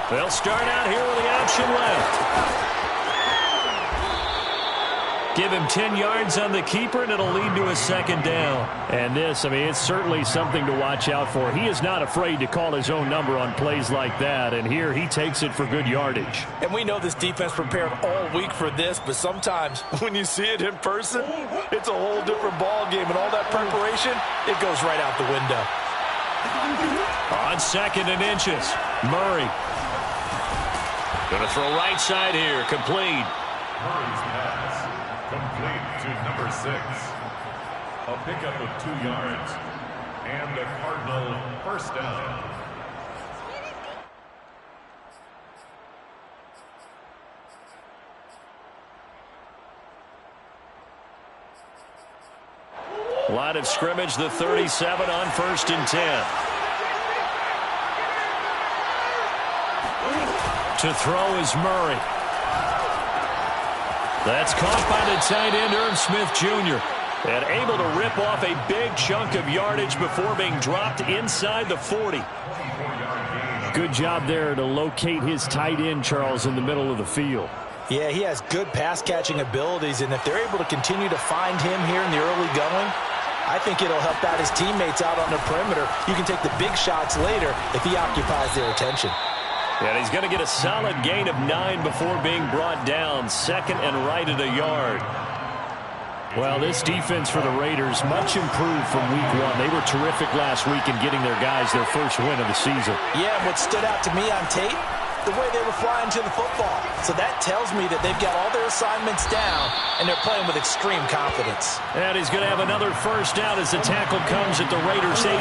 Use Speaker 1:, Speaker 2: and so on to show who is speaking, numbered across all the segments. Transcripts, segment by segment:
Speaker 1: They'll start out here with the option left. Give him 10 yards on the keeper, and it'll lead to a second down. And this, it's certainly something to watch out for. He is not afraid to call his own number on plays like that, and here he takes it for good yardage.
Speaker 2: And we know this defense prepared all week for this, but sometimes when you see it in person, it's a whole different ball game, and all that preparation, it goes right out the window.
Speaker 1: On 2nd and inches, Murray. Going to throw right side here, complete.
Speaker 3: Murray's pass, complete to number 6. A pickup of 2 yards, and a Cardinal first down.
Speaker 1: Line of scrimmage, the 37 on 1st and 10. To throw is Murray. That's caught by the tight end, Irv Smith Jr. And able to rip off a big chunk of yardage before being dropped inside the 40. Good job there to locate his tight end, Charles, in the middle of the field.
Speaker 2: Yeah, he has good pass-catching abilities, and if they're able to continue to find him here in the early going, I think it'll help out his teammates out on the perimeter. You can take the big shots later if he occupies their attention.
Speaker 1: And he's going to get a solid gain of 9 before being brought down. 2nd and right at a yard. Well, this defense for the Raiders, much improved from week 1. They were terrific last week in getting their guys their first win of the season.
Speaker 2: Yeah, what stood out to me on tape, the way they were flying to the football. So that tells me that they've got all their assignments down, and they're playing with extreme confidence.
Speaker 1: And he's going to have another first down as the tackle comes at the Raiders' 18.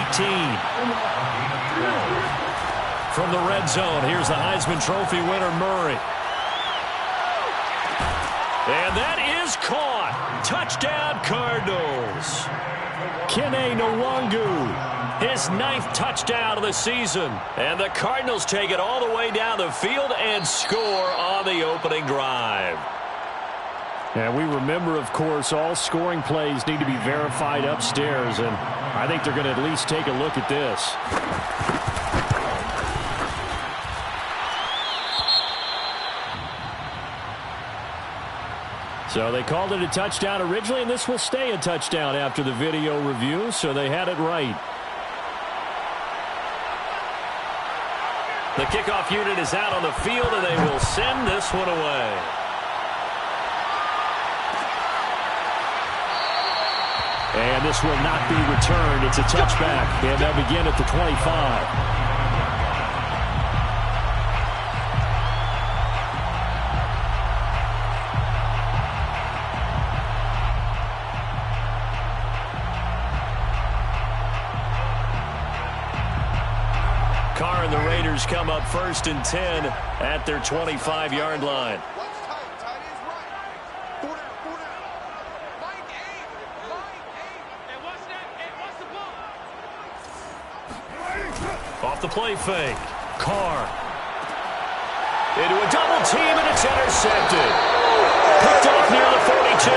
Speaker 1: From the red zone, here's the Heisman Trophy winner, Murray. And that is caught. Touchdown, Cardinals. Kene Nwangu, his 9th touchdown of the season. And the Cardinals take it all the way down the field and score on the opening drive. And we remember, of course, all scoring plays need to be verified upstairs, and I think they're going to at least take a look at this. So they called it a touchdown originally, and this will stay a touchdown after the video review, so they had it right. The kickoff unit is out on the field, and they will send this one away. And this will not be returned. It's a touchback, and they'll begin at the 25. Carr and the Raiders come up 1st and 10 at their 25-yard line. Off the play fake. Carr. Into a double team, and it's intercepted. Picked off near the 42.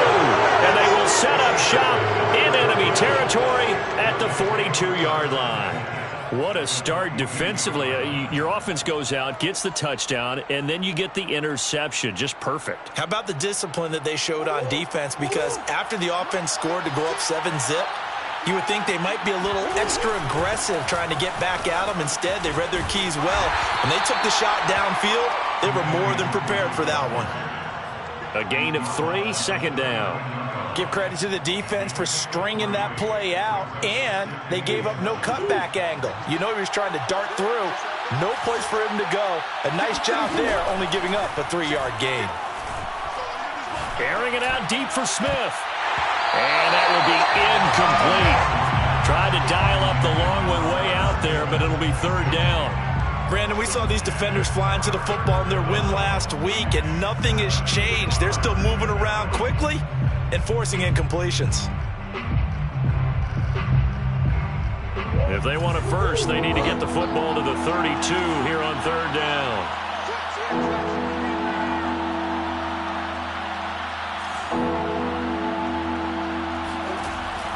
Speaker 1: And they will set up shop in enemy territory at the 42-yard line. What a start defensively. Your offense goes out, gets the touchdown, and then you get the interception. Just perfect.
Speaker 2: How about the discipline that they showed on defense? Because after the offense scored to go up 7-zip, you would think they might be a little extra aggressive trying to get back at them. Instead, they read their keys well. When they took the shot downfield, they were more than prepared for that one.
Speaker 1: A gain of 3, 2nd down.
Speaker 2: Give credit to the defense for stringing that play out, and they gave up no cutback angle. You know he was trying to dart through. No place for him to go. A nice job there, only giving up a 3-yard gain.
Speaker 1: Airing it out deep for Smith. And that will be incomplete. Tried to dial up the long one way out there, but it'll be 3rd down.
Speaker 2: Brandon, we saw these defenders flying to the football in their win last week, and nothing has changed. They're still moving around quickly and forcing incompletions.
Speaker 1: If they want it first, they need to get the football to the 32 here on 3rd down.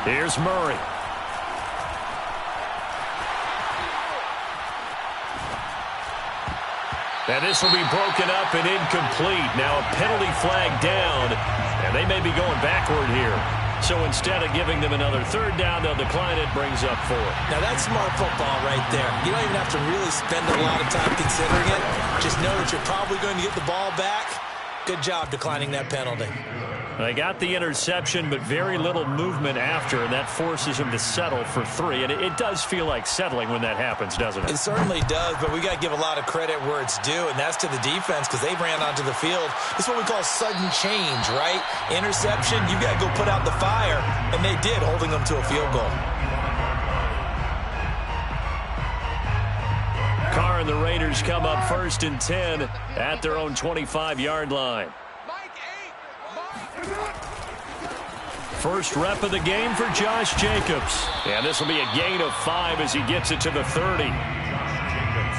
Speaker 1: Here's Murray. And this will be broken up and incomplete. Now a penalty flag down, and they may be going backward here. So instead of giving them another third down, they'll decline it, brings up 4.
Speaker 2: Now that's smart football right there. You don't even have to really spend a lot of time considering it. Just know that you're probably going to get the ball back. Good job declining that penalty.
Speaker 1: They got the interception, but very little movement after, and that forces them to settle for 3. And it does feel like settling when that happens, doesn't it?
Speaker 2: It certainly does, but we got to give a lot of credit where it's due, and that's to the defense because they ran onto the field. It's what we call sudden change, right? Interception, you got to go put out the fire, and they did, holding them to a field goal.
Speaker 1: Carr and the Raiders come up 1st and 10 at their own 25-yard line. First rep of the game for Josh Jacobs. And this will be a gain of 5 as he gets it to the 30.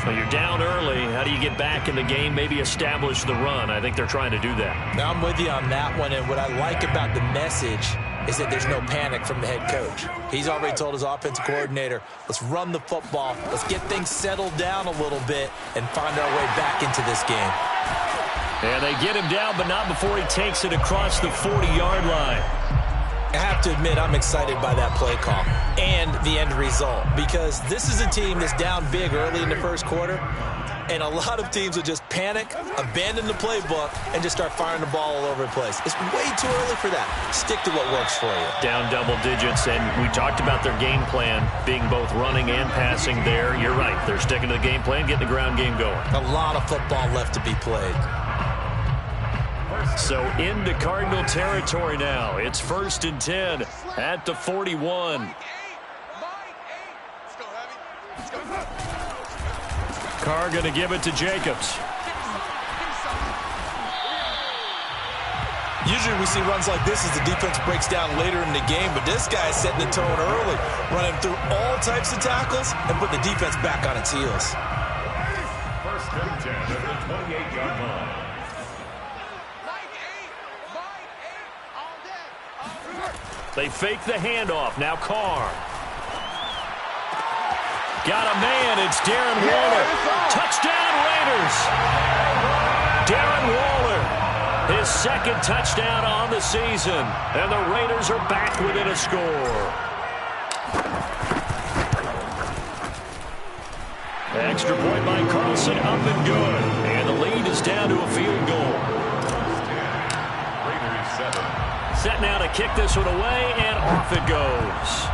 Speaker 1: Well, you're down early. How do you get back in the game, maybe establish the run? I think they're trying to do that.
Speaker 2: Now, I'm with you on that one, and what I like about the message is that there's no panic from the head coach. He's already told his offensive coordinator, let's run the football, let's get things settled down a little bit and find our way back into this game.
Speaker 1: And they get him down, but not before he takes it across the 40-yard line.
Speaker 2: I have to admit, I'm excited by that play call and the end result because this is a team that's down big early in the first quarter, and a lot of teams will just panic, abandon the playbook, and just start firing the ball all over the place. It's way too early for that. Stick to what works for you.
Speaker 1: Down double digits, and we talked about their game plan being both running and passing there. You're right. They're sticking to the game plan, getting the ground game going.
Speaker 2: A lot of football left to be played.
Speaker 1: So into Cardinal territory now. It's 1st and 10 at the 41. Carr going to give it to Jacobs.
Speaker 2: Usually we see runs like this as the defense breaks down later in the game, but this guy is setting the tone early, running through all types of tackles and putting the defense back on its heels.
Speaker 3: 1st and 10 at the 28-yard line.
Speaker 1: They fake the handoff. Now Carr. Got a man. It's Darren Waller. Touchdown, Raiders. Darren Waller. His 2nd touchdown on the season. And the Raiders are back within a score. Extra point by Carlson. Up and good. And the lead is down to a field goal.
Speaker 3: Raiders 7.
Speaker 1: Set now to kick this one away, and off it goes.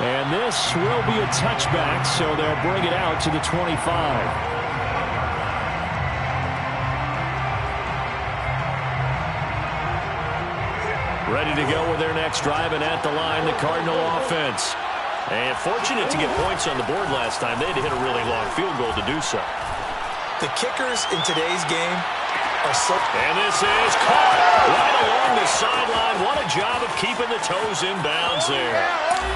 Speaker 1: And this will be a touchback, so they'll bring it out to the 25. Ready to go with their next drive, and at the line, the Cardinal offense. And fortunate to get points on the board last time. They had to hit a really long field goal to do so.
Speaker 2: The kickers in today's game are so...
Speaker 1: And this is caught right along the sideline. What a job of keeping the toes in bounds there.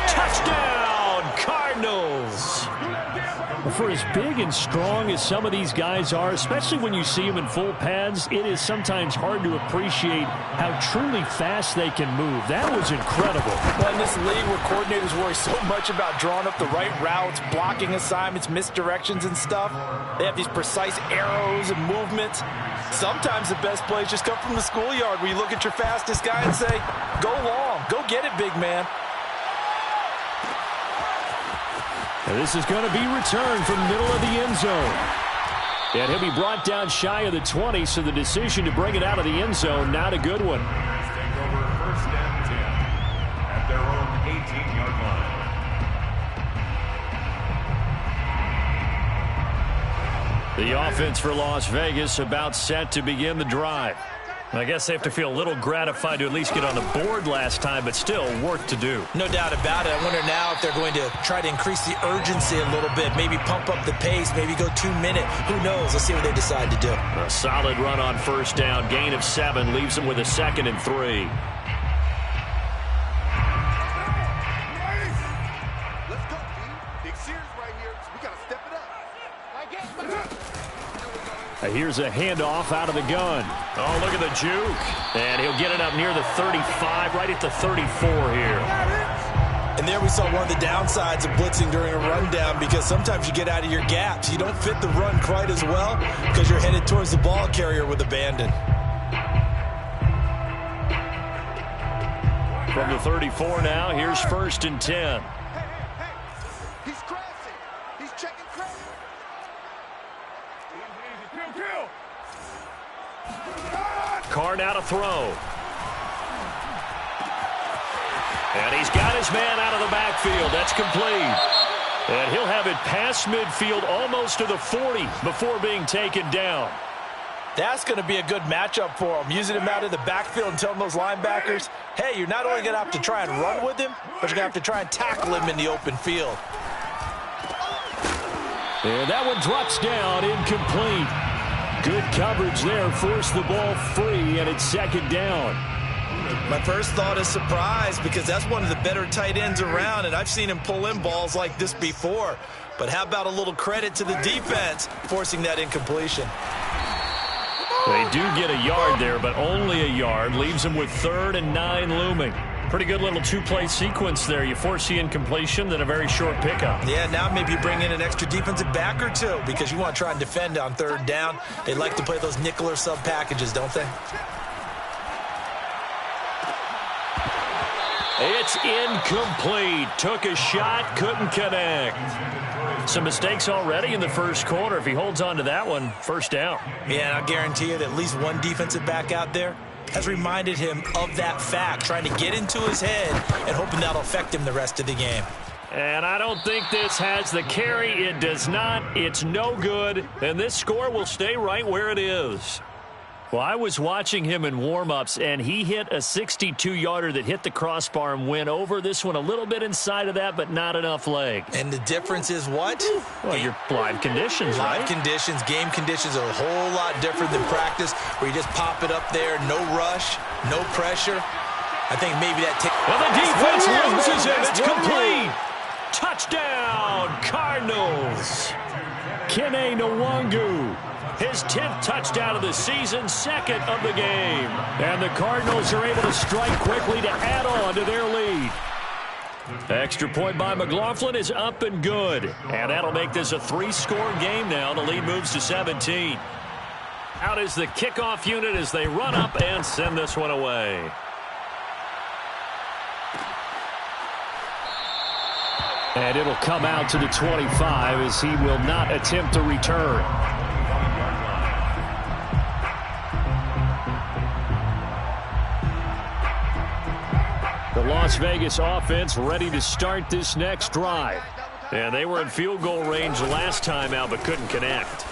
Speaker 1: Touchdown, Cardinals. For as big and strong as some of these guys are, especially when you see them in full pads, it is sometimes hard to appreciate how truly fast they can move. That was incredible.
Speaker 4: Well, in this league where coordinators worry so much about drawing up the right routes, blocking assignments, misdirections and stuff, they have these precise arrows and movements. Sometimes the best plays just come from the schoolyard where you look at your fastest guy and say, go long, go get it, big man.
Speaker 1: And this is going to be returned from the middle of the end zone. And he'll be brought down shy of the 20, so the decision to bring it out of the end zone, not a good one.
Speaker 3: Take over 1st and 10 at their own 18-yard line.
Speaker 1: The offense for Las Vegas about set to begin the drive. I guess they have to feel a little gratified to at least get on the board last time, but still work to do.
Speaker 2: No doubt about it. I wonder now if they're going to try to increase the urgency a little bit, maybe pump up the pace, maybe go 2 minute. Who knows? Let's see what they decide to do.
Speaker 1: A solid run on 1st down, gain of 7, leaves them with a 2nd and 3.
Speaker 5: Let's go, B. Big series right here. We got to step it up.
Speaker 1: Here's a handoff out of the gun. Oh, look at the juke. And he'll get it up near the 35, right at the 34 here.
Speaker 2: And there we saw one of the downsides of blitzing during a rundown, because sometimes you get out of your gaps. You don't fit the run quite as well because you're headed towards the ball carrier with abandon.
Speaker 1: From the 34 now, here's 1st and 10.
Speaker 5: He's crashing. He's checking credit.
Speaker 1: Carr now to throw. And he's got his man out of the backfield. That's complete. And he'll have it past midfield almost to the 40 before being taken down.
Speaker 2: That's going to be a good matchup for him, using him out of the backfield and telling those linebackers, hey, you're not only going to have to try and run with him, but you're going to have to try and tackle him in the open field.
Speaker 1: And that one drops down, incomplete. Good coverage there, forced the ball free, and it's 2nd down.
Speaker 2: My first thought is surprise, because that's one of the better tight ends around, and I've seen him pull in balls like this before. But how about a little credit to the defense forcing that incompletion?
Speaker 1: They do get a yard there, but only a yard. Leaves them with 3rd and 9 looming. Pretty good little 2-play sequence there. You force the incompletion, then a very short pickup.
Speaker 2: Yeah, now maybe bring in an extra defensive back or two, because you want to try and defend on 3rd down. They like to play those nickel or sub packages, don't they?
Speaker 1: It's incomplete. Took a shot, couldn't connect. Some mistakes already in the first quarter. If he holds on to that one, 1st down.
Speaker 2: Yeah, and I'll guarantee you that at least one defensive back out there has reminded him of that fact, trying to get into his head and hoping that'll affect him the rest of the game.
Speaker 1: And I don't think this has the carry. It does not. It's no good. And this score will stay right where it is. Well, I was watching him in warm-ups, and he hit a 62-yarder that hit the crossbar and went over. This one a little bit inside of that, but not enough leg.
Speaker 2: And the difference is what?
Speaker 1: Well, your live conditions, right?
Speaker 2: Live conditions, game conditions are a whole lot different than practice, where you just pop it up there, no rush, no pressure. I think maybe that takes...
Speaker 1: Well, the defense loses it. It's complete. Touchdown, Cardinals. Kene Nwangu. His 10th touchdown of the season, 2nd of the game. And the Cardinals are able to strike quickly to add on to their lead. Extra point by McLaughlin is up and good. And that'll make this a 3-score game now. The lead moves to 17. Out is the kickoff unit as they run up and send this one away. And it'll come out to the 25 as he will not attempt to return. The Las Vegas offense ready to start this next drive. And they were in field goal range last time out, but couldn't connect.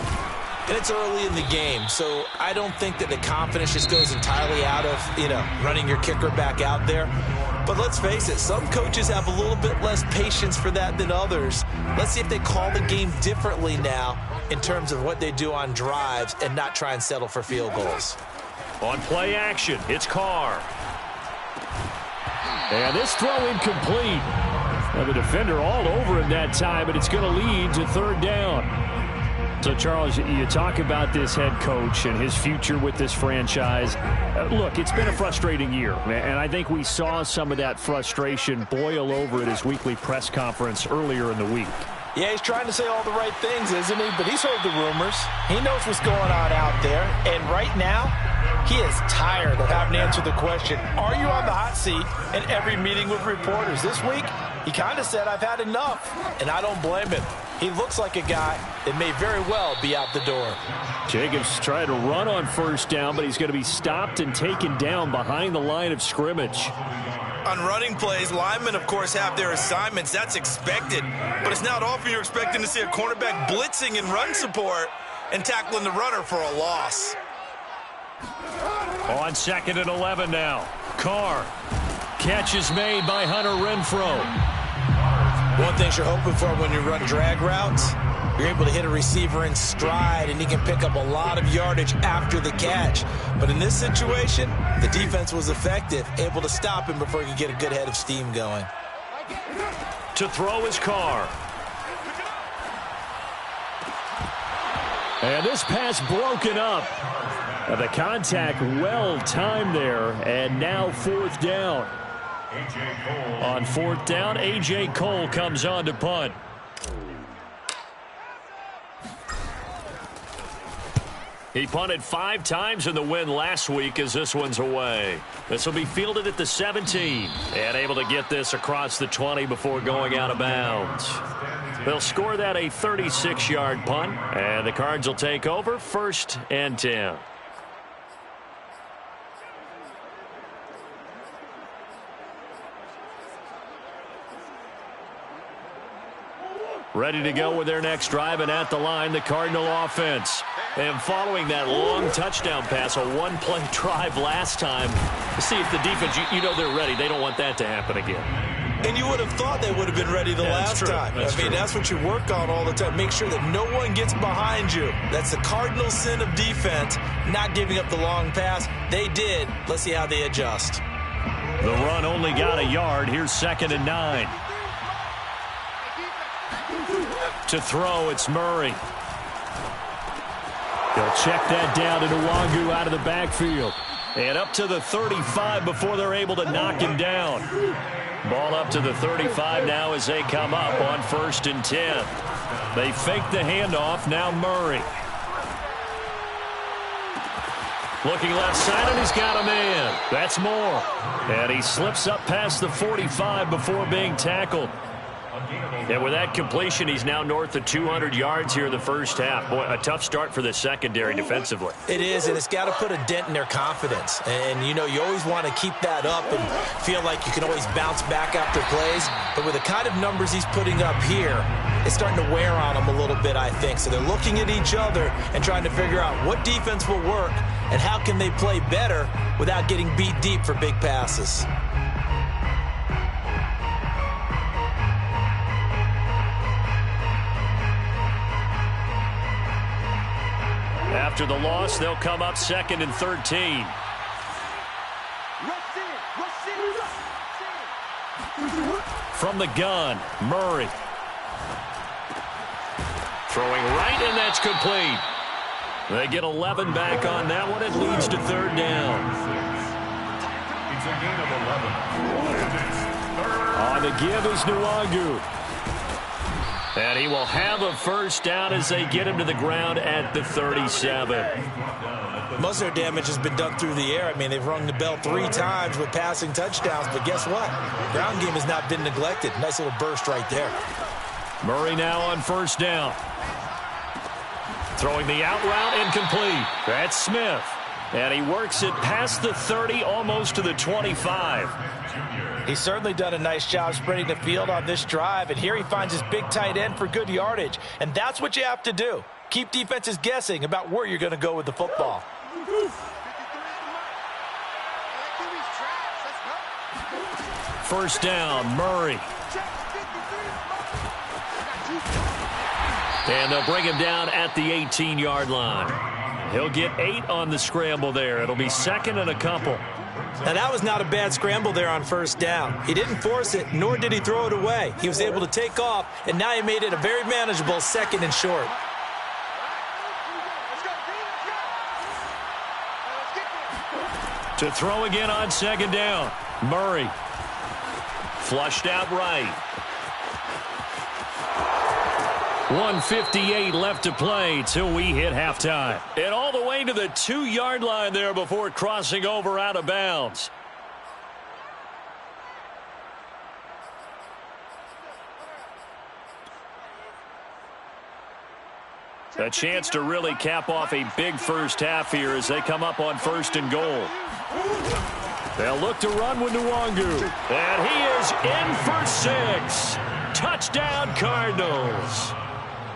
Speaker 2: And it's early in the game, so I don't think that the confidence just goes entirely out of, running your kicker back out there. But let's face it, some coaches have a little bit less patience for that than others. Let's see if they call the game differently now in terms of what they do on drives and not try and settle for field goals.
Speaker 1: On play action, it's Carr. And this throw incomplete. Well, the defender all over him that time, but it's going to lead to 3rd down. So, Charles, you talk about this head coach and his future with this franchise. Look, it's been a frustrating year, and I think we saw some of that frustration boil over at his weekly press conference earlier in the week.
Speaker 4: Yeah, he's trying to say all the right things, isn't he? But he's heard the rumors. He knows what's going on out there. And right now, he is tired of having to answer the question, are you on the hot seat in every meeting with reporters? This week, he kind of said, I've had enough. And I don't blame him. He looks like a guy that may very well be out the door.
Speaker 1: Jacobs tried to run on 1st down, but he's going to be stopped and taken down behind the line of scrimmage.
Speaker 2: On running plays, linemen, of course, have their assignments. That's expected. But it's not often you're expecting to see a cornerback blitzing in run support and tackling the runner for a loss.
Speaker 1: On 2nd and 11 now. Carr. Catch is made by Hunter Renfrow.
Speaker 2: One thing you're hoping for when you run drag routes, you're able to hit a receiver in stride, and he can pick up a lot of yardage after the catch. But in this situation, the defense was effective, able to stop him before he could get a good head of steam going.
Speaker 1: To throw is Carr. And this pass broken up. The contact well timed there, and now 4th down. On fourth down, A.J. Cole comes on to punt. He punted 5 times in the win last week as this one's away. This will be fielded at the 17 and able to get this across the 20 before going out of bounds. They'll score that a 36-yard punt, and the Cards will take over 1st and 10. Ready to go with their next drive, and at the line, the Cardinal offense. And following that long touchdown pass, a one-play drive last time, to see if the defense, you know they're ready. They don't want that to happen again.
Speaker 2: And you would have thought they would have been ready the last time. That's what you work on all the time. Make sure that no one gets behind you. That's the cardinal sin of defense, not giving up the long pass. They did. Let's see how they adjust.
Speaker 1: The run only got a yard. Here's 2nd and 9. To throw, it's Murray. They'll check that down to Nwangu out of the backfield. And up to the 35 before they're able to knock him down. Ball up to the 35 now as they come up on 1st and 10. They fake the handoff. Now Murray. Looking left side, and he's got a man. That's Moore. And he slips up past the 45 before being tackled. And with that completion, he's now north of 200 yards here in the first half. Boy, a tough start for the secondary defensively.
Speaker 2: It is, and it's got to put a dent in their confidence. And, you know, you always want to keep that up and feel like you can always bounce back after plays. But with the kind of numbers he's putting up here, it's starting to wear on them a little bit, I think. So they're looking at each other and trying to figure out what defense will work and how can they play better without getting beat deep for big passes.
Speaker 1: After the loss, they'll come up 2nd and 13. From the gun, Murray. Throwing right, and that's complete. They get 11 back on that one. It leads to 3rd down.
Speaker 3: It's a gain of 11. And it's 3rd.
Speaker 1: On the give is Nwangu. And he will have a first down as they get him to the ground at the 37.
Speaker 2: Most of their damage has been done through the air. I mean, they've rung the bell 3 times with passing touchdowns, but guess what? Ground game has not been neglected. Nice little burst right there.
Speaker 1: Murray now on 1st down. Throwing the out route, incomplete. That's Smith. And he works it past the 30, almost to the 25.
Speaker 4: He's certainly done a nice job spreading the field on this drive, and here he finds his big tight end for good yardage. And that's what you have to do. Keep defenses guessing about where you're going to go with the football.
Speaker 1: First down, Murray. And they'll bring him down at the 18-yard line. He'll get 8 on the scramble there. It'll be 2nd and a couple.
Speaker 2: Now, that was not a bad scramble there on 1st down. He didn't force it, nor did he throw it away. He was able to take off, and now he made it a very manageable 2nd and short.
Speaker 1: To throw again on 2nd down. Murray. Flushed out right. 1:58 left to play till we hit halftime. And all the way to the 2-yard line there before crossing over out of bounds. A chance to really cap off a big first half here as they come up on 1st and goal. They'll look to run with Nwangu. And he is in for 6. Touchdown, Cardinals.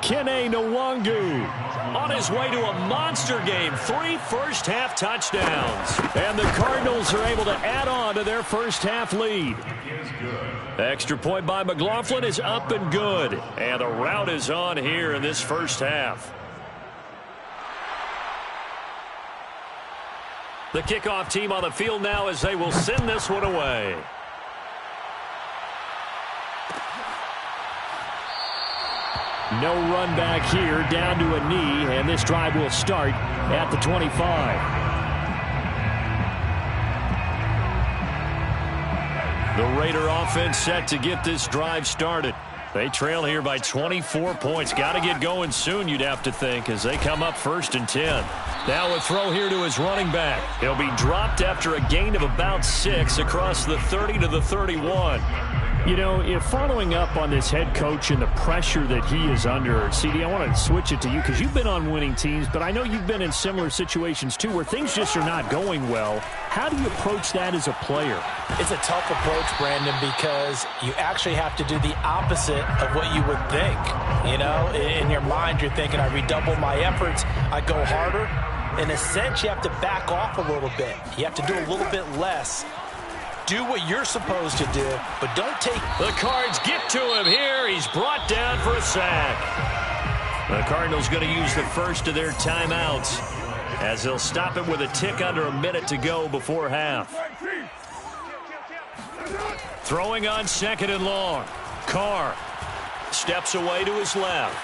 Speaker 1: Kene Nwangu on his way to a monster game. 3 first-half touchdowns. And the Cardinals are able to add on to their first-half lead. Extra point by McLaughlin is up and good. And the rout is on here in this first half. The kickoff team on the field now as they will send this one away. No run back here, down to a knee, and this drive will start at the 25. The Raider offense set to get this drive started. They trail here by 24 points. Got to get going soon, you'd have to think, as they come up 1st and 10. Now a throw here to his running back. He'll be dropped after a gain of about 6 across the 30 to the 31.
Speaker 6: You know, if following up on this head coach and the pressure that he is under, CD, I want to switch it to you because you've been on winning teams, but I know you've been in similar situations too where things just are not going well. How do you approach that as a player?
Speaker 4: It's a tough approach, Brandon, because you actually have to do the opposite of what you would think. You know, in your mind, you're thinking, I redouble my efforts, I go harder. In a sense, you have to back off a little bit. You have to do a little bit less. Do what you're supposed to do, but don't take...
Speaker 1: The Cards get to him here. He's brought down for a sack. The Cardinals going to use the first of their timeouts as they'll stop it with a tick under a minute to go before half. Throwing on 2nd and long. Carr steps away to his left.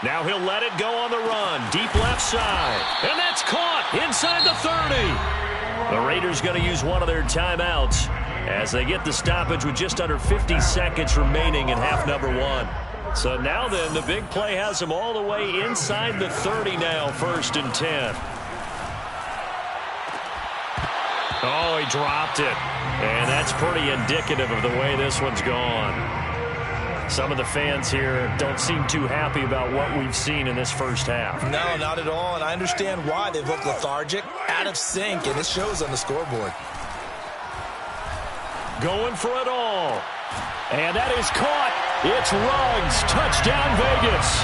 Speaker 1: Now he'll let it go on the run. Deep left side. And that's caught inside the 30. The Raiders going to use one of their timeouts as they get the stoppage with just under 50 seconds remaining in half number 1. So now then, the big play has them all the way inside the 30 now, 1st and 10. Oh, he dropped it. And that's pretty indicative of the way this one's gone. Some of the fans here don't seem too happy about what we've seen in this first half.
Speaker 2: No, not at all, and I understand why. They've looked lethargic, out of sync, and it shows on the scoreboard.
Speaker 1: Going for it all. And that is caught. It's Ruggs. Touchdown, Vegas.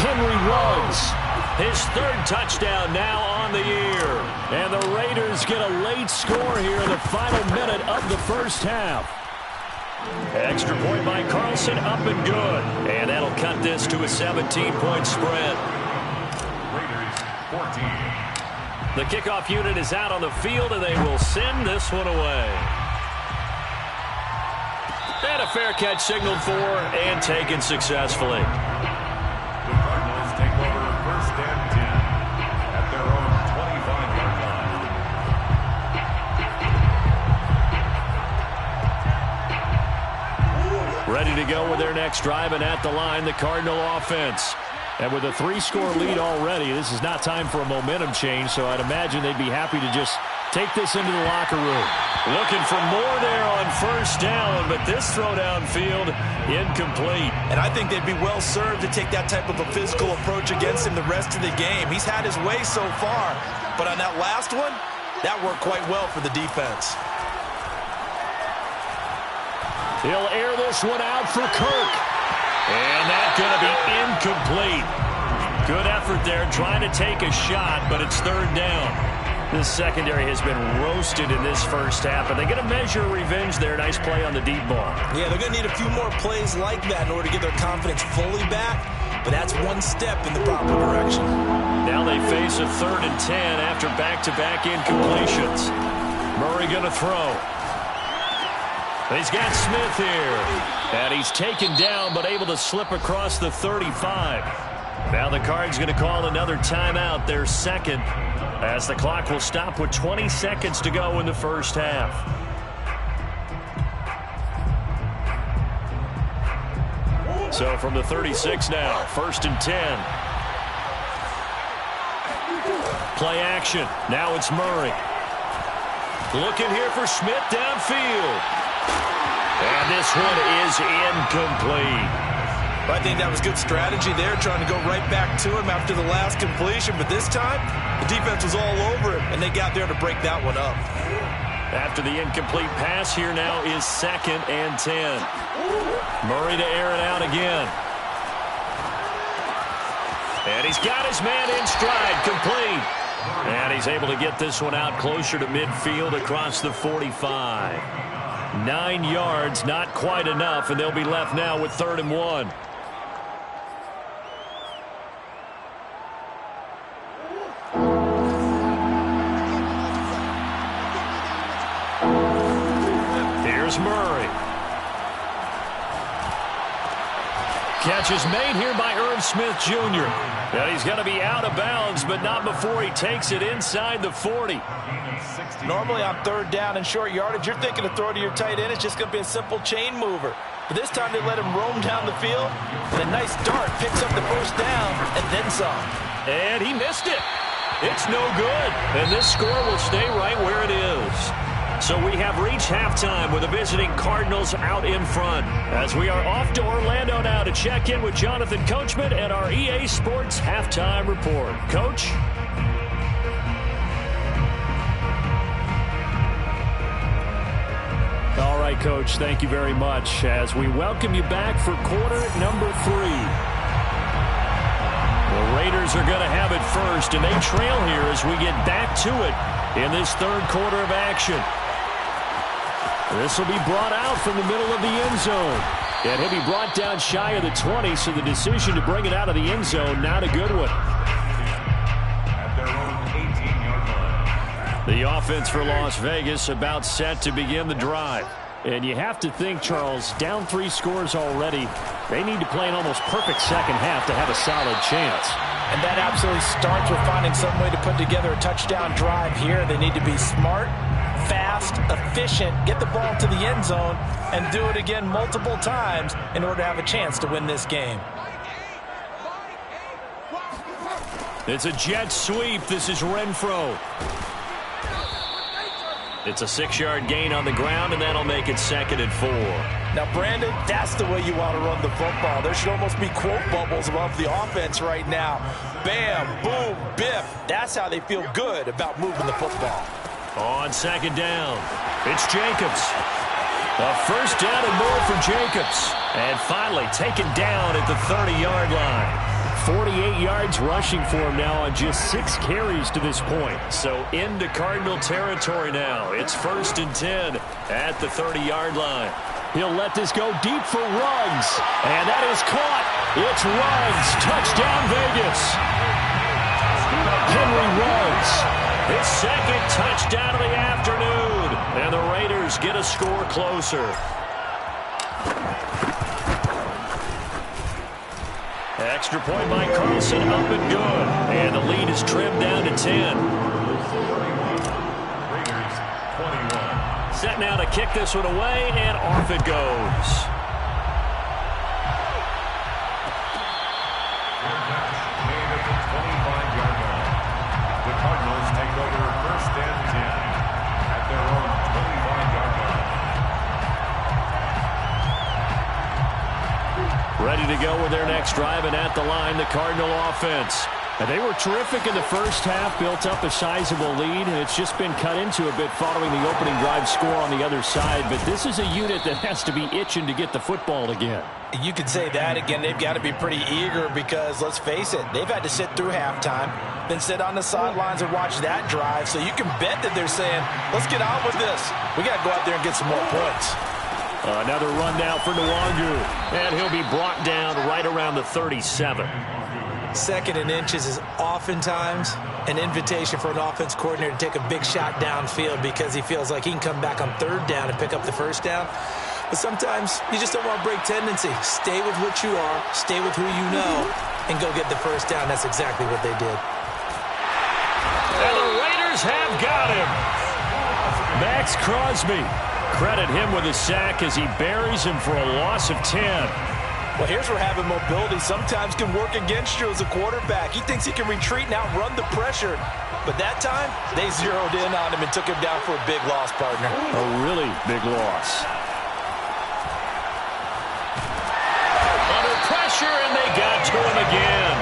Speaker 1: Henry Ruggs. His 3rd touchdown now on the year. And the Raiders get a late score here in the final minute of the first half. Extra point by Carlson, up and good. And that'll cut this to a 17-point spread.
Speaker 3: Raiders 14.
Speaker 1: The kickoff unit is out on the field, and they will send this one away. And a fair catch signaled for and taken successfully.
Speaker 3: The Cardinals take over 1st and 10 at their own 25-yard line.
Speaker 1: Ready to go with their next drive, and at the line, the Cardinal offense. And with a 3-score lead already, this is not time for a momentum change, so I'd imagine they'd be happy to just take this into the locker room. Looking for more there on 1st down, but this throw downfield incomplete.
Speaker 2: And I think they'd be well served to take that type of a physical approach against him the rest of the game. He's had his way so far, but on that last one, that worked quite well for the defense.
Speaker 1: He'll air this one out for Kirk. And that's going to be incomplete. Good effort there trying to take a shot, but it's 3rd down. This secondary has been roasted in this first half, and they get a measure of revenge there. Nice play on the deep ball.
Speaker 2: Yeah, they're going to need a few more plays like that in order to get their confidence fully back, but that's one step in the proper direction.
Speaker 1: Now they face a 3rd and 10 after back-to-back incompletions. Murray going to throw. He's got Smith here. And he's taken down but able to slip across the 35. Now the Cards going to call another timeout, their 2nd, as the clock will stop with 20 seconds to go in the first half. So from the 36 now, 1st and 10. Play action. Now it's Murray. Looking here for Smith downfield. And this one is incomplete.
Speaker 2: I think that was good strategy there, trying to go right back to him after the last completion. But this time, the defense was all over him, and they got there to break that one up.
Speaker 1: After the incomplete pass, here now is 2nd and 10. Murray to air it out again. And he's got his man in stride, complete. And he's able to get this one out closer to midfield across the 45. 9 yards, not quite enough, and they'll be left now with 3rd and 1. Here's Murray. Catch is made here by Irv Smith Jr. And he's going to be out of bounds, but not before he takes it inside the 40.
Speaker 4: Normally on third down and short yardage, you're thinking to throw to your tight end. It's just going to be a simple chain mover. But this time they let him roam down the field. And a nice dart picks up the first down and then some.
Speaker 1: And he missed it. It's no good. And this score will stay right where it is. So we have reached halftime with the visiting Cardinals out in front. As we are off to Orlando now to check in with Jonathan Coachman and our EA Sports Halftime Report. Coach? All right, Coach, thank you very much as we welcome you back for quarter number 3. The Raiders are going to have it first, and they trail here as we get back to it in this third quarter of action. This will be brought out from the middle of the end zone. And he'll be brought down shy of the 20, so the decision to bring it out of the end zone, not a good one.
Speaker 3: At their own 18-yard line.
Speaker 1: The offense for Las Vegas about set to begin the drive. And you have to think, Charles, down 3 scores already. They need to play an almost perfect second half to have a solid chance.
Speaker 4: And that absolutely starts with finding some way to put together a touchdown drive here. They need to be smart, fast, efficient, get the ball to the end zone, and do it again multiple times in order to have a chance to win this game.
Speaker 1: It's a jet sweep. This is Renfro. It's a 6-yard gain on the ground, and that'll make it 2nd and 4.
Speaker 4: Now, Brandon, that's the way you want to run the football. There should almost be quote bubbles above the offense right now. Bam, boom, biff. That's how they feel good about moving the football.
Speaker 1: On 2nd down, it's Jacobs. A first down and more for Jacobs. And finally taken down at the 30-yard line. 48 yards rushing for him now on just 6 carries to this point. So into Cardinal territory now. It's 1st and 10 at the 30-yard line. He'll let this go deep for Ruggs. And that is caught. It's Ruggs. Touchdown, Vegas. Henry Ruggs. His 2nd touchdown of the afternoon. And the Raiders get a score closer. Extra point by Carlson, up and good. And the lead is trimmed down to 10.
Speaker 3: Raiders 21.
Speaker 1: Set now to kick this one away, and off it goes.
Speaker 3: Made at the 25-yard line. The Cardinals take over 1st and 10 at their own 25-yard line.
Speaker 1: Ready to go with their next drive, and at the line, the Cardinal offense. And they were terrific in the first half, built up a sizable lead, and it's just been cut into a bit following the opening drive score on the other side. But this is a unit that has to be itching to get the football again.
Speaker 4: You could say that again. They've got to be pretty eager because, let's face it, they've had to sit through halftime, then sit on the sidelines and watch that drive. So you can bet that they're saying, let's get on with this. We got to go out there and get some more points.
Speaker 1: Another run now for Nwangu, and he'll be brought down right around the 37.
Speaker 2: 2nd and inches is oftentimes an invitation for an offense coordinator to take a big shot downfield because he feels like he can come back on 3rd down and pick up the 1st down. But sometimes you just don't want to break tendency. Stay with what you are, stay with who you know, and go get the 1st down. That's exactly what they did.
Speaker 1: And the Raiders have got him. Max Crosby. Credit him with a sack as he buries him for a loss of 10.
Speaker 4: Well, here's where having mobility sometimes can work against you as a quarterback. He thinks he can retreat and outrun the pressure. But that time, they zeroed in on him and took him down for a big loss, partner.
Speaker 1: A really big loss. Under pressure, and they got to him again.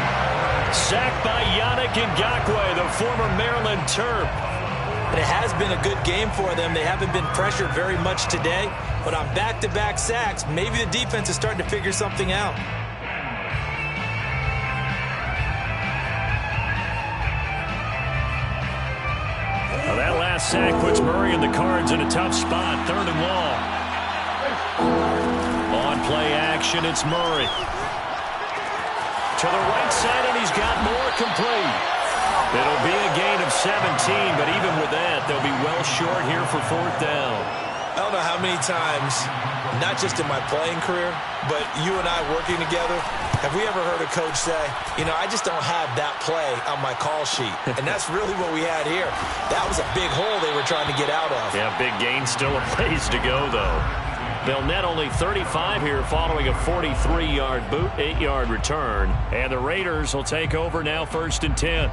Speaker 1: Sacked by Yannick Ngakoue, the former Maryland Terp.
Speaker 2: But it has been a good game for them. They haven't been pressured very much today. But on back-to-back sacks, maybe the defense is starting to figure something out.
Speaker 1: Well, that last sack puts Murray and the Cards in a tough spot. 3rd and long. On play action, it's Murray. To the right side, and he's got more complete. It'll be a gain of 17, but even with that, they'll be well short here for 4th down.
Speaker 2: I don't know how many times, not just in my playing career, but you and I working together, have we ever heard a coach say, you know, I just don't have that play on my call sheet. And that's really what we had here. That was a big hole they were trying to get out of.
Speaker 1: Yeah, big gain, still a ways to go, though. They'll net only 35 here following a 43-yard boot, 8-yard return. And the Raiders will take over now 1st and 10.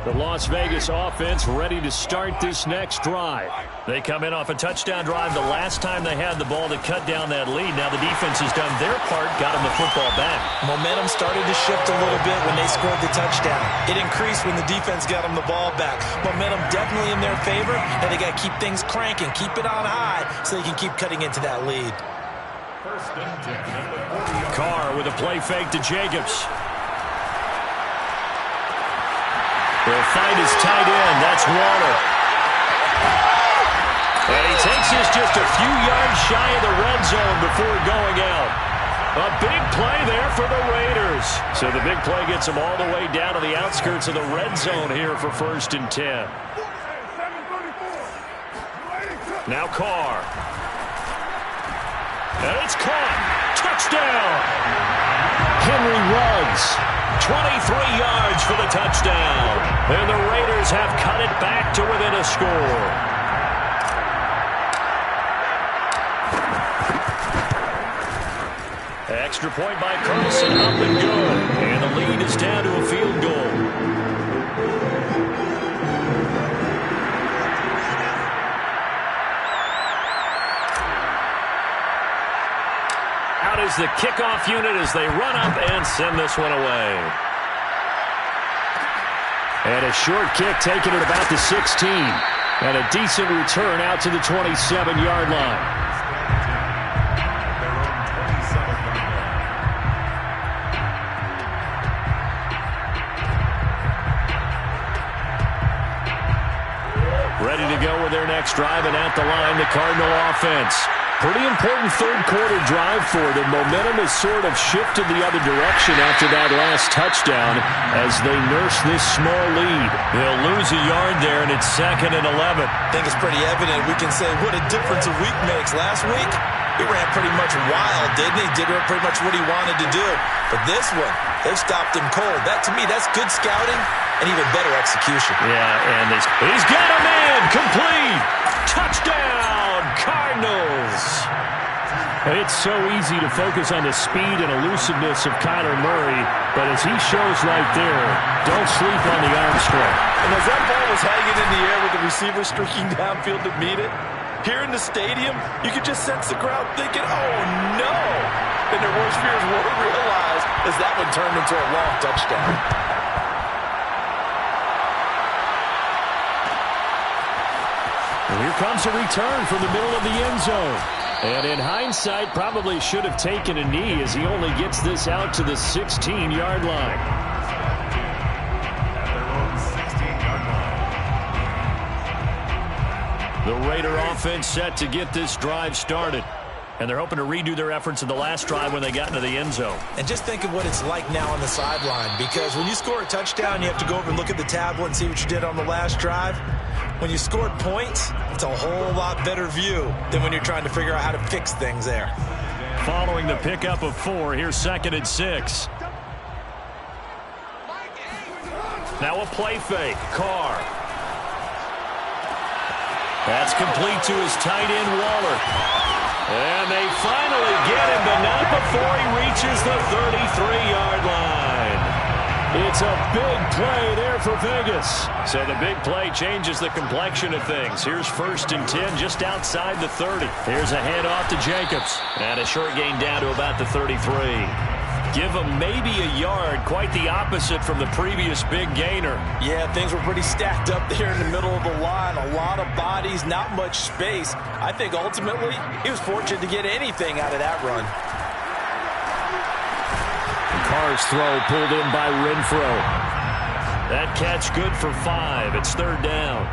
Speaker 1: The Las Vegas offense ready to start this next drive. They come in off a touchdown drive the last time they had the ball to cut down that lead. Now the defense has done their part, got them the football back.
Speaker 2: Momentum started to shift a little bit when they scored the touchdown. It increased when the defense got them the ball back. Momentum definitely in their favor, and they got to keep things cranking, keep it on high so they can keep cutting into that lead.
Speaker 1: Carr with a play fake to Jacobs. He'll find his tight end. That's Waller. And he takes this just a few yards shy of the red zone before going out. A big play there for the Raiders. So the big play gets them all the way down to the outskirts of the red zone here for 1st and 10. Now Carr. And it's caught. Touchdown. Henry Ruggs. 23 yards for the touchdown. And the Raiders have cut it back to within a score. Extra point by Carlson, up and good. And the lead is down to a field goal. Out is the kickoff unit as they run up and send this one away. And a short kick taken at about the 16. And a decent return out to the 27-yard line. Ready to go with their next drive, and at the line, the Cardinal offense. Pretty important third-quarter drive for them. Momentum has sort of shifted the other direction after that last touchdown as they nurse this small lead. They'll lose a yard there, and it's 2nd and 11.
Speaker 2: I think it's pretty evident. We can say what a difference a week makes. Last week, he ran pretty much wild, didn't he? Did pretty much what he wanted to do. But this one, they've stopped him cold. That, to me, that's good scouting and even better execution.
Speaker 1: Yeah, and he's got a man complete. Touchdown, Cardinals. It's so easy to focus on the speed and elusiveness of Kyler Murray, but as he shows right there, don't sleep on the arm strength.
Speaker 4: And as that ball was hanging in the air with the receiver streaking downfield to meet it, here in the stadium, you could just sense the crowd thinking, oh no! And their worst fears were realized as that one turned into a long touchdown.
Speaker 6: And here comes a return from the middle of the end zone. And in hindsight, probably should have taken a knee as he only gets this out to the 16-yard line. The Raider offense set to get this drive started. And they're hoping to redo their efforts in the last drive when they got into the end zone.
Speaker 2: And just think of what it's like now on the sideline, because when you score a touchdown, you have to go over and look at the tablet and see what you did on the last drive. When you scored points, it's a whole lot better view than when you're trying to figure out how to fix things there.
Speaker 1: Following the pickup of 4, here's 2nd and 6. Now a play fake. Carr. That's complete to his tight end, Waller. And they finally get him, but not before he reaches the 33-yard line. It's a big play there for Vegas. So the big play changes the complexion of things. Here's 1st and 10 just outside the 30. Here's a handoff to Jacobs. And a short gain down to about the 33. Give him maybe a yard, quite the opposite from the previous big gainer.
Speaker 4: Yeah, things were pretty stacked up there in the middle of the line. A lot of bodies, not much space. I think ultimately he was fortunate to get anything out of that run.
Speaker 6: Carr's throw pulled in by Renfro. That catch good for 5. It's 3rd down.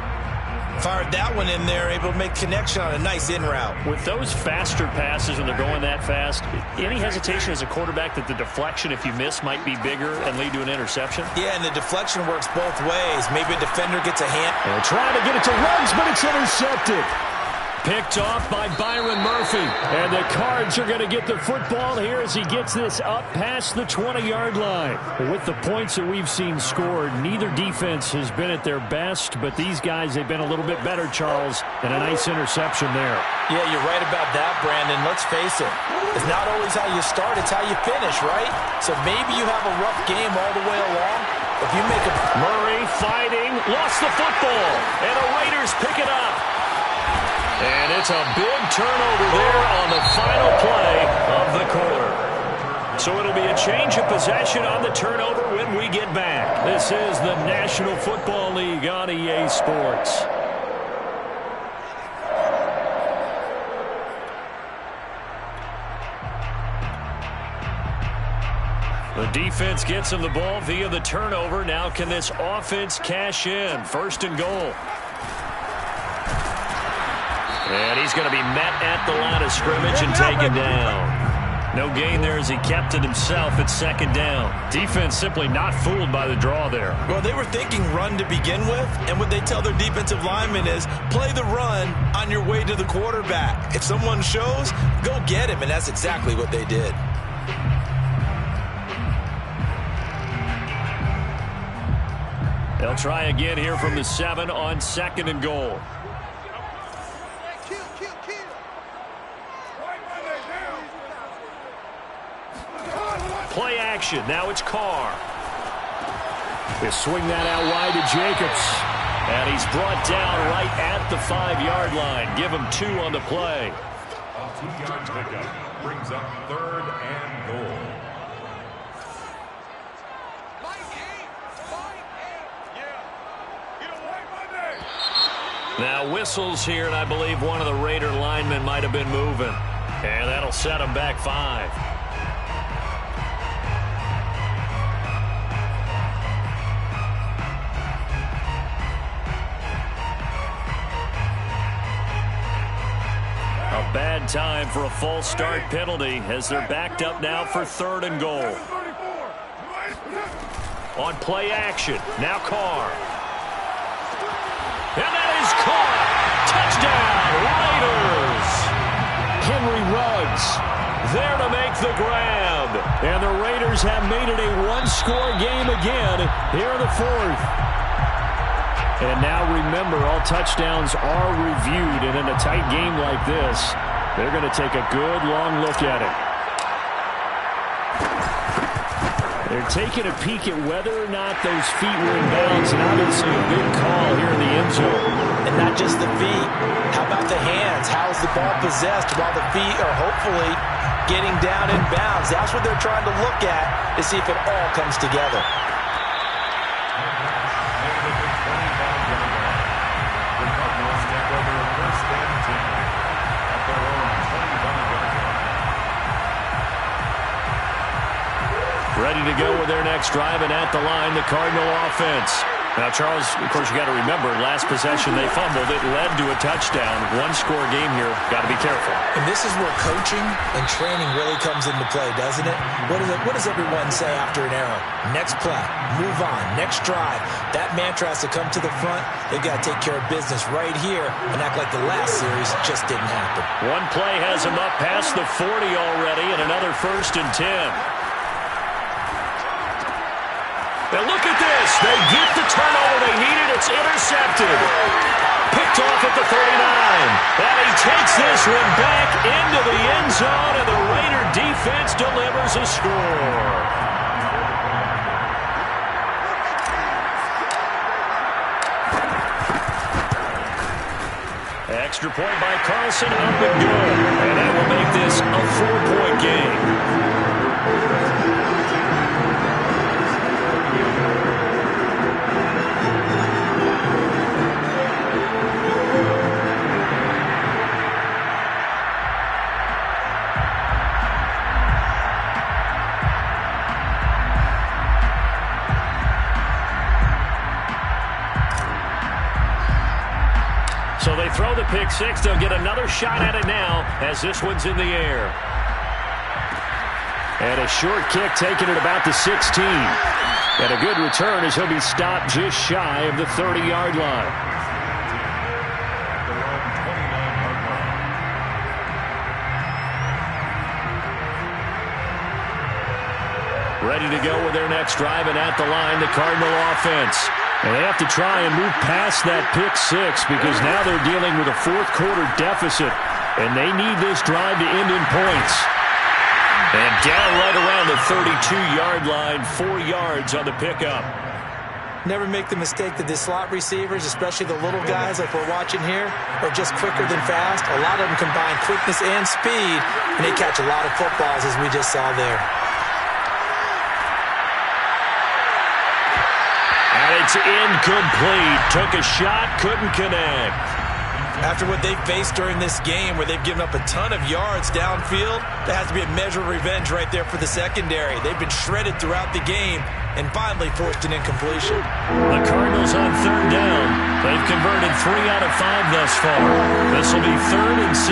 Speaker 2: Fired that one in there, able to make connection on a nice in route.
Speaker 1: With those faster passes when they're going that fast, any hesitation as a quarterback that the deflection, if you miss, might be bigger and lead to an interception?
Speaker 2: Yeah, and the deflection works both ways. Maybe a defender gets a hand.
Speaker 6: They're trying to get it to Ruggs, but it's intercepted.
Speaker 1: Picked off by Byron Murphy.
Speaker 6: And the Cards are going to get the football here as he gets this up past the 20-yard line. With the points that we've seen scored, neither defense has been at their best, but these guys, they've been a little bit better, Charles, and a nice interception there.
Speaker 2: Yeah, you're right about that, Brandon. Let's face it. It's not always how you start, it's how you finish, right? So maybe you have a rough game all the way along. If you make a...
Speaker 1: Murray fighting, lost the football, and the Raiders pick it up. And it's a big turnover there on the final play of the quarter. So it'll be a change of possession on the turnover when we get back. This is the National Football League on EA Sports. The defense gets him the ball via the turnover. Now can this offense cash in? 1st and goal. And he's going to be met at the line of scrimmage and taken down. No gain there as he kept it himself at 2nd down. Defense simply not fooled by the draw there.
Speaker 2: Well, they were thinking run to begin with, and what they tell their defensive linemen is play the run on your way to the quarterback. If someone shows, go get him, and that's exactly what they did.
Speaker 1: They'll try again here from the 7 on 2nd and goal. Play action. Now it's Carr.
Speaker 6: They swing that out wide to Jacobs.
Speaker 1: And he's brought down right at the 5-yard line. Give him 2 on the play.
Speaker 3: A 2-yard pickup brings up 3rd and goal.
Speaker 1: Now whistles here, and I believe one of the Raider linemen might have been moving. And that'll set him back 5. A bad time for a false start penalty as they're backed up now for 3rd and goal. On play action, now Carr. And that is caught. Touchdown, Raiders.
Speaker 6: Henry Ruggs
Speaker 1: There to make the grab.
Speaker 6: And the Raiders have made it a 1-score game again here in the 4th. And now remember, all touchdowns are reviewed, and in a tight game like this, they're going to take a good long look at it. They're taking a peek at whether or not those feet were in bounds, and obviously a big call here in the end zone.
Speaker 2: And not just the feet. How about the hands? How is the ball possessed while the feet are hopefully getting down in bounds? That's what they're trying to look at to see if it all comes together.
Speaker 1: Ready to go with their next drive, and at the line, the Cardinal offense. Now, Charles, of course, you got to remember, last possession they fumbled. It led to a touchdown. 1-score game here. Got to be careful.
Speaker 2: And this is where coaching and training really comes into play, doesn't it? What does everyone say after an error? Next play, move on, next drive. That mantra has to come to the front. They've got to take care of business right here and act like the last series just didn't happen.
Speaker 1: One play has them up past the 40 already, and another 1st and 10. And look at this. They get the turnover they needed. It's intercepted. Picked off at the 39. And he takes this one back into the end zone, and the Raider defense delivers a score. Extra point by Carlson, up and good. And that will make this a 4-point game. So they throw the pick six. They'll get another shot at it now as this one's in the air. And a short kick taken at about the 16. And a good return as he'll be stopped just shy of the 30-yard line. Ready to go with their next drive, and at the line, the Cardinal offense. And they have to try and move past that pick six because now they're dealing with a fourth-quarter deficit, and they need this drive to end in points. And down right around the 32-yard line, 4 yards on the pickup.
Speaker 2: Never make the mistake that the slot receivers, especially the little guys like we're watching here, are just quicker than fast. A lot of them combine quickness and speed, and they catch a lot of footballs, as we just saw there.
Speaker 1: And it's incomplete. Took a shot, couldn't connect.
Speaker 2: After what they've faced during this game where they've given up a ton of yards downfield, there has to be a measure of revenge right there for the secondary. They've been shredded throughout the game and finally forced an incompletion.
Speaker 1: The Cardinals on third down. They've converted 3 out of 5 thus far. This will be 3rd and 6.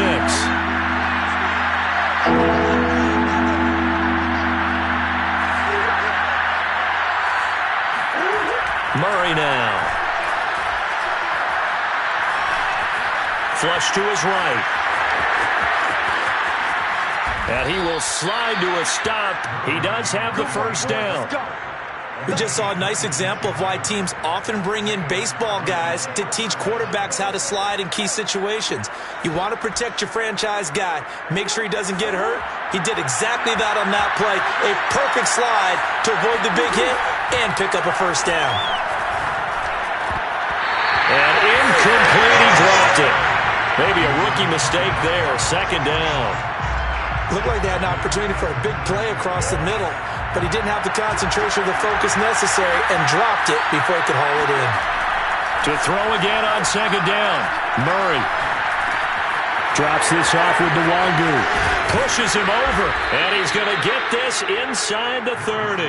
Speaker 1: Murray now. Flush to his right. And he will slide to a stop. He does have the first down.
Speaker 2: We just saw a nice example of why teams often bring in baseball guys to teach quarterbacks how to slide in key situations. You want to protect your franchise guy. Make sure he doesn't get hurt. He did exactly that on that play. A perfect slide to avoid the big hit and pick up a first down.
Speaker 1: And incomplete, he dropped it. Maybe a rookie mistake there. 2nd down.
Speaker 2: Looked like they had an opportunity for a big play across the middle, but he didn't have the concentration or the focus necessary and dropped it before he could haul it in.
Speaker 1: To throw again on 2nd down. Murray drops this off with Nwangu. Pushes him over, and he's going to get this inside the 30.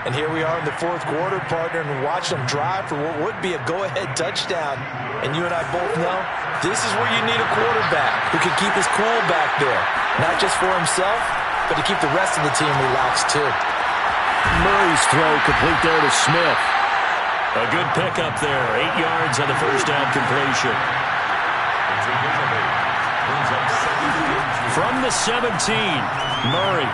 Speaker 2: And here we are in the 4th quarter, partner, and watch them drive for what would be a go-ahead touchdown. And you and I both know this is where you need a quarterback who can keep his cool back there. Not just for himself, but to keep the rest of the team relaxed too.
Speaker 1: Murray's throw complete there to Smith. A good pickup there. 8 yards on the first down completion. From the 17, Murray.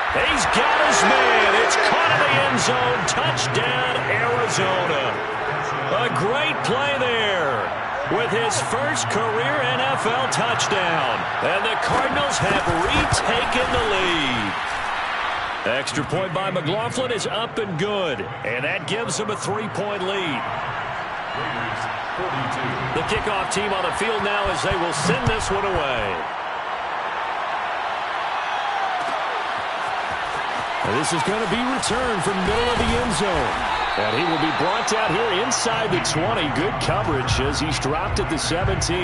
Speaker 1: He's got his man. It's caught in the end zone. Touchdown, Arizona. A great play there with his first career NFL touchdown. And the Cardinals have retaken the lead. Extra point by McLaughlin is up and good. And that gives them a 3-point lead. The kickoff team on the field now as they will send this one away. This is going to be returned from middle of the end zone. And he will be brought out here inside the 20. Good coverage as he's dropped at the 17.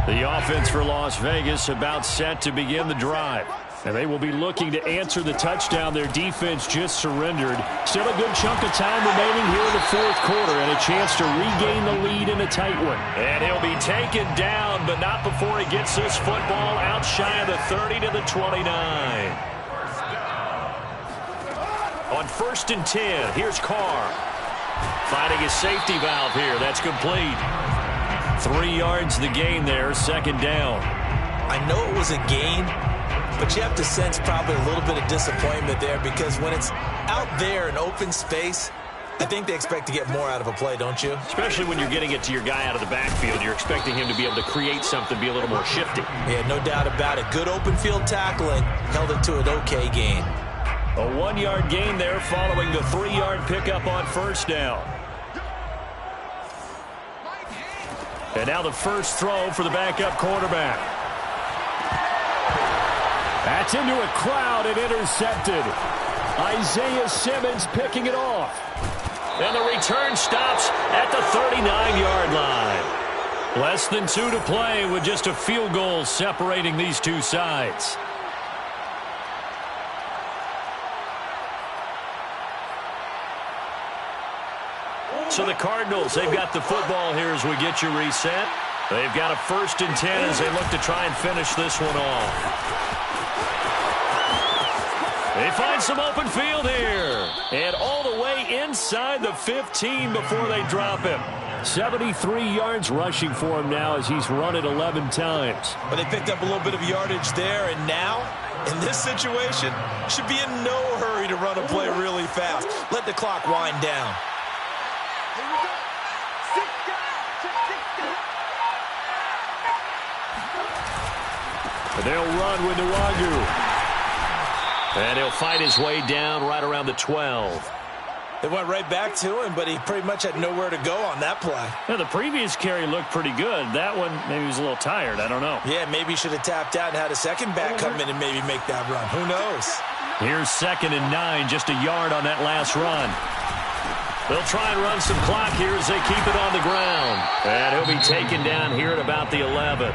Speaker 1: The offense for Las Vegas about set to begin the drive. And they will be looking to answer the touchdown. Their defense just surrendered. Still a good chunk of time remaining here in the 4th quarter and a chance to regain the lead in a tight one. And he'll be taken down, but not before he gets this football out shy of the 30 to the 29. On 1st and 10, here's Carr. Finding his safety valve here. That's complete. 3 yards the gain there, 2nd down.
Speaker 2: I know it was a gain, but you have to sense probably a little bit of disappointment there because when it's out there in open space, I think they expect to get more out of a play, don't you?
Speaker 1: Especially when you're getting it to your guy out of the backfield. You're expecting him to be able to create something, be a little more shifty.
Speaker 2: Yeah, no doubt about it. Good open field tackling held it to an okay gain.
Speaker 1: A 1-yard gain there following the 3-yard pickup on 1st down. And now the first throw for the backup quarterback. That's into a crowd and intercepted. Isaiah Simmons picking it off. And the return stops at the 39-yard line. Less than 2 to play with just a field goal separating these two sides. So the Cardinals, they've got the football here as we get you reset. They've got a 1st and 10 as they look to try and finish this one off. They find some open field here. And all the way inside the 15 before they drop him. 73 yards rushing for him now as he's run it 11 times.
Speaker 2: But they picked up a little bit of yardage there, and now, in this situation, should be in no hurry to run a play really fast. Let the clock wind down.
Speaker 1: And they'll run with Nwangu. And he'll fight his way down right around the 12.
Speaker 2: They went right back to him, but he pretty much had nowhere to go on that play.
Speaker 6: Yeah, the previous carry looked pretty good. That one, maybe he was a little tired. I don't know.
Speaker 2: Yeah, maybe he should have tapped out and had a second back come in and maybe make that run. Who knows?
Speaker 1: Here's 2nd and 9, just a yard on that last run. They'll try and run some clock here as they keep it on the ground. And he'll be taken down here at about the 11.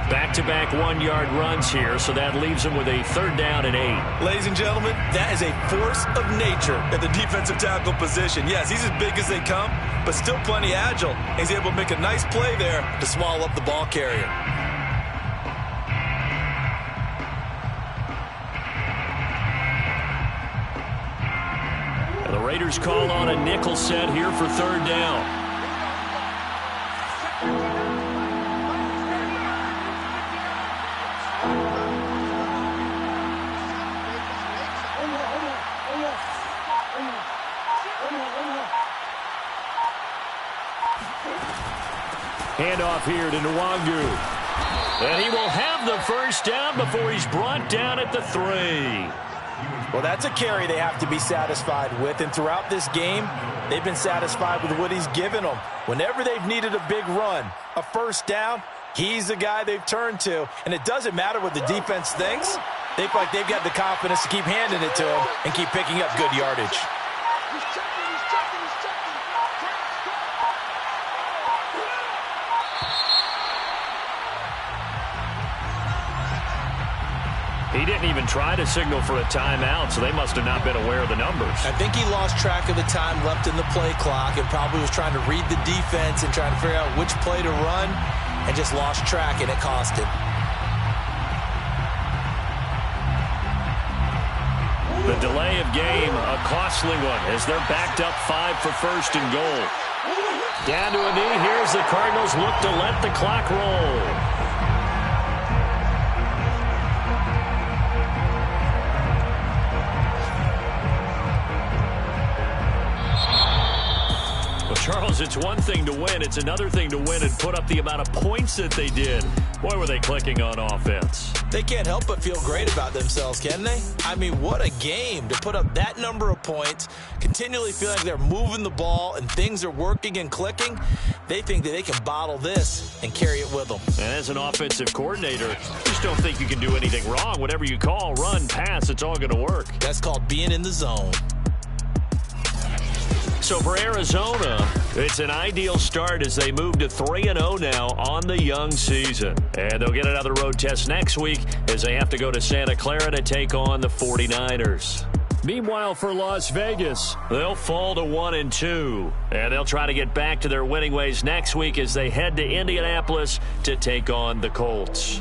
Speaker 1: Back-to-back 1-yard runs here, so that leaves him with a 3rd down and 8.
Speaker 2: Ladies and gentlemen, that is a force of nature at the defensive tackle position. Yes, he's as big as they come, but still plenty agile. He's able to make a nice play there to swallow up the ball carrier.
Speaker 1: And the Raiders call on a nickel set here for 3rd down. Handoff here to Nwangu. And he will have the 1st down before he's brought down at the 3.
Speaker 4: Well, that's a carry they have to be satisfied with. And throughout this game, they've been satisfied with what he's given them. Whenever they've needed a big run, a 1st down, he's the guy they've turned to. And it doesn't matter what the defense thinks. They feel like they've got the confidence to keep handing it to him and keep picking up good yardage.
Speaker 1: He didn't even try to signal for a timeout, so they must have not been aware of the numbers.
Speaker 2: I think he lost track of the time left in the play clock and probably was trying to read the defense and trying to figure out which play to run and just lost track, and it cost him.
Speaker 1: The delay of game, a costly one, as they're backed up 5 for 1st and goal. Down to a knee. Here's the Cardinals look to let the clock roll. Charles, it's one thing to win. It's another thing to win and put up the amount of points that they did. Boy, were they clicking on offense.
Speaker 2: They can't help but feel great about themselves, can they? I mean, what a game to put up that number of points, continually feeling like they're moving the ball and things are working and clicking. They think that they can bottle this and carry it with them.
Speaker 1: And as an offensive coordinator, you just don't think you can do anything wrong. Whatever you call, run, pass, it's all going to work.
Speaker 2: That's called being in the zone.
Speaker 1: So for Arizona, it's an ideal start as they move to 3-0 now on the young season. And they'll get another road test next week as they have to go to Santa Clara to take on the 49ers. Meanwhile, for Las Vegas, they'll fall to 1-2. And they'll try to get back to their winning ways next week as they head to Indianapolis to take on the Colts.